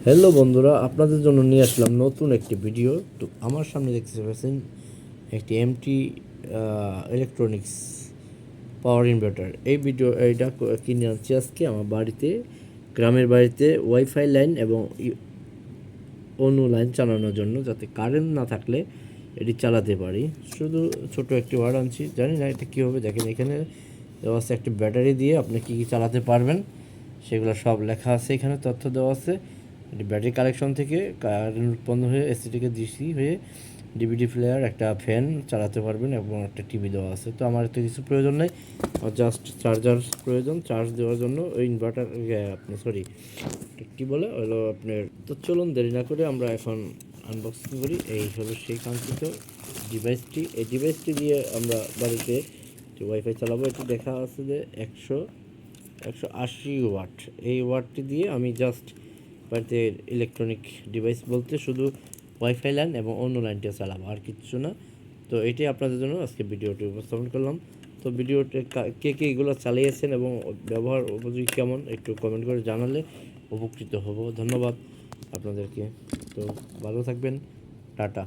Hello বন্ধুরা, আপনাদের জন্য নিয়ে আসলাম নতুন একটি ভিডিও। তো আমার সামনে দেখতে পাচ্ছেন একটি এমটি ইলেকট্রনিক্স পাওয়ার ইনভার্টার। এইটা কিনে আনছি আজকে আমার বাড়িতে, গ্রামের বাড়িতে ওয়াইফাই লাইন এবং অন্য লাইন চালানোর জন্য, যাতে কারেন্ট না থাকলে এটি চালাতে পারি। শুধু ছোট একটি ওয়ার্ড আনছি, জানি না এটা কী হবে। দেখেন এখানে দেওয়া আছে একটি ব্যাটারি দিয়ে আপনি কী কী চালাতে পারবেন, সেগুলো সব লেখা আছে, এখানে তথ্য দেওয়া আছে। এটি ব্যাটারি কালেকশন থেকে কারেন্ট উৎপন্ন হয়ে এসি থেকে ডিসি হয়ে ডিভিডি প্লেয়ার, একটা ফ্যান চালাতে পারবেন এবং একটা টিভি দেওয়া আছে। তো আমার তো কিছু প্রয়োজন নেই, জাস্ট চার্জার প্রয়োজন চার্জ দেওয়ার জন্য। ওই ইনভার্টার আপনি সরি কী বলে হলো আপনার। তো চলুন দেরি না করে আমরা এখন আনবক্সিং করি। এই হলো সেই কাঙ্ক্ষিত ডিভাইসটি। এই ডিভাইসটি দিয়ে আমরা বাড়িতে যে ওয়াইফাই চালাবো, এটি দেখা আছে যে 180 ওয়াট। এই ওয়াটটি দিয়ে আমি জাস্ট বাড়িতে ইলেকট্রনিক ডিভাইস বলতে শুধু ওয়াইফাই লাইন এবং অন্য লাইনটা চালাবো, আর কিচ্ছু না। তো এটাই আপনাদের জন্য আজকে ভিডিওটি উপস্থাপন করলাম। তো ভিডিওটি কে কে এগুলো চালিয়েছেন এবং ব্যবহার উপযোগী কেমন, একটু কমেন্ট করে জানালে উপকৃত হব। ধন্যবাদ আপনাদেরকে। তো ভালো থাকবেন, টাটা।